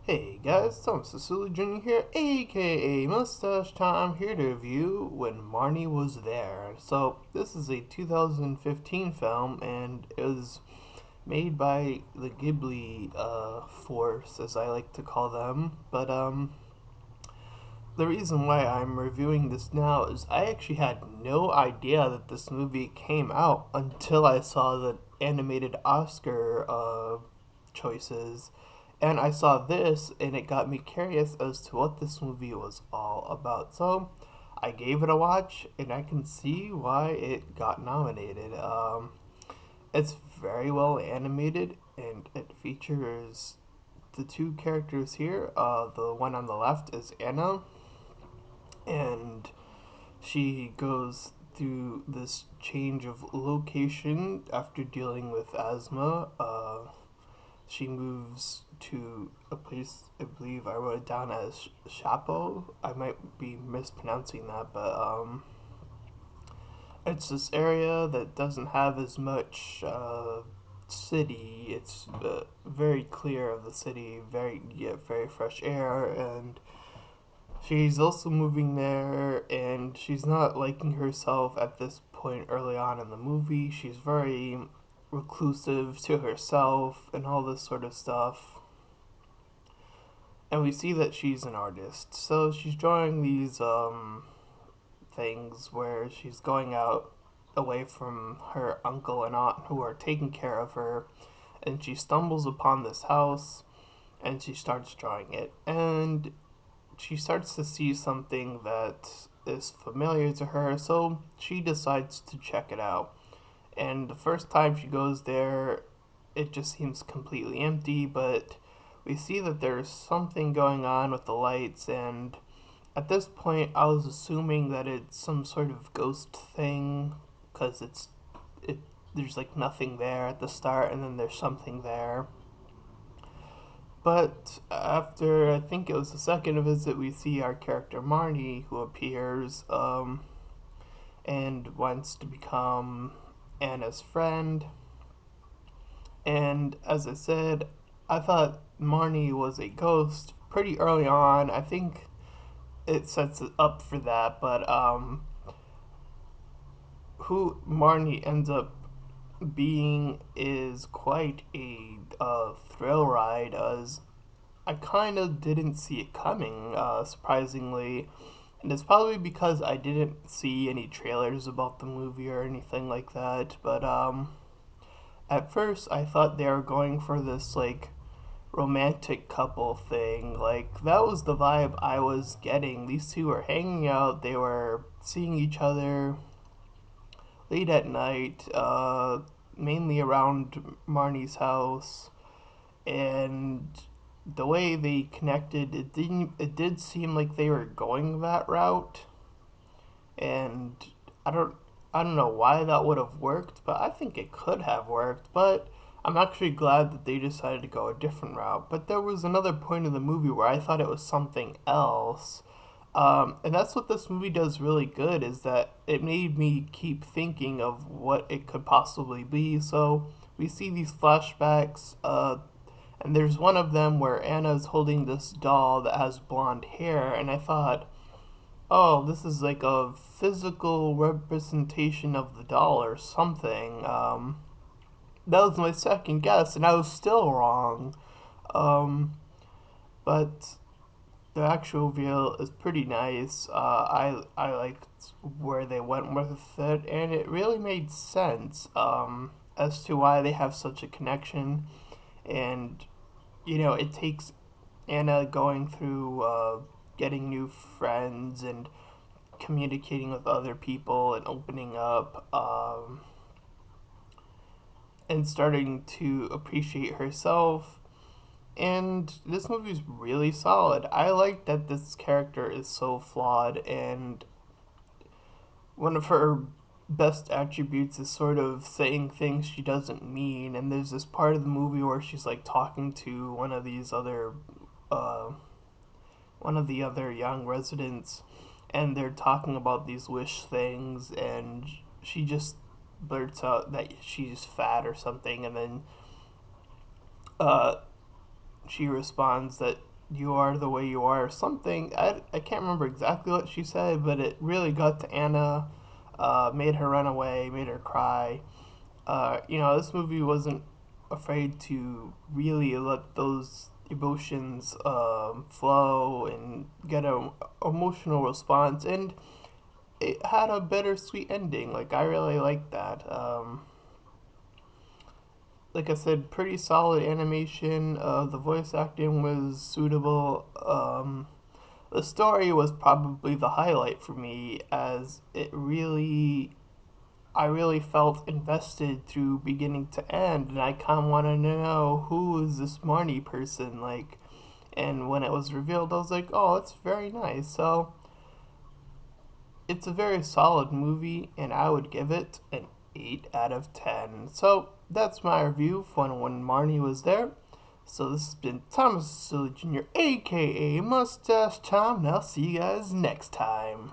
Hey guys, Thomas Cecilia Jr. here, aka Mustached. I'm here to review When Marnie Was There. So, this is a 2015 film, and it was made by the Ghibli force, as I like to call them. But the reason why I'm reviewing this now is I actually had no idea that this movie came out until I saw the animated Oscar choices. And I saw this, and it got me curious as to what this movie was all about. So I gave it a watch, and I can see why it got nominated. It's very well animated, and it features the two characters here. The one on the left is Anna, and she goes through this change of location after dealing with asthma. She moves to a place, I believe I wrote it down as Chapo. I might be mispronouncing that, but it's this area that doesn't have as much city. It's very clear of the city, very fresh air, and she's also moving there, and she's not liking herself at this point early on in the movie. She's very reclusive to herself and all this sort of stuff. And we see that she's an artist. So she's drawing these things where she's going out away from her uncle and aunt who are taking care of her, and she stumbles upon this house and she starts drawing it. And she starts to see something that is familiar to her, so she decides to check it out. And the first time she goes there, it just seems completely empty, but we see that there's something going on with the lights, and at this point I was assuming that it's some sort of ghost thing because it there's like nothing there at the start and then there's something there. But after I think it was the second visit, we see our character Marnie who appears and wants to become Anna's friend. And as I said, I thought Marnie was a ghost pretty early on. I think it sets it up for that, but who Marnie ends up being is quite a thrill ride, as I kind of didn't see it coming, surprisingly. And it's probably because I didn't see any trailers about the movie or anything like that, but at first I thought they were going for this, like, romantic couple thing. Like, that was the vibe I was getting. These two were hanging out, they were seeing each other late at night, mainly around Marnie's house, and the way they connected, it did seem like they were going that route, and I don't I don't know why that would have worked, but I think it could have worked. But I'm actually glad that they decided to go a different route. But there was another point in the movie where I thought it was something else. And that's what this movie does really good, is that it made me keep thinking of what it could possibly be. So we see these flashbacks, and there's one of them where Anna's holding this doll that has blonde hair, and I thought, oh, this is like a physical representation of the doll or something. That was my second guess, and I was still wrong. Um, but the actual reveal is pretty nice. I liked where they went with it, and it really made sense as to why they have such a connection. And it takes Anna going through getting new friends and communicating with other people and opening up, and starting to appreciate herself. And this movie is really solid. I like that this character is so flawed, and one of her best attributes is sort of saying things she doesn't mean. And there's this part of the movie where she's like talking to uh, one of the other young residents, and they're talking about these wish things, and she just blurts out that she's fat or something, and then uh, she responds that you are the way you are, or something. I can't remember exactly what she said, but it really got to Anna, made her run away, made her cry. This movie wasn't afraid to really let those emotions flow and get an emotional response, and it had a bittersweet ending. Like I really liked that. Like I said, pretty solid animation. The voice acting was suitable. The story was probably the highlight for me, as I really felt invested through beginning to end, and I kind of wanted to know who is this Marnie person, like. And when it was revealed, I was like, oh, it's very nice. So it's a very solid movie, and I would give it an 8 out of 10. So that's my review for when Marnie was there. So this has been Thomas Silly Jr., aka Mustache Tom, and I'll see you guys next time.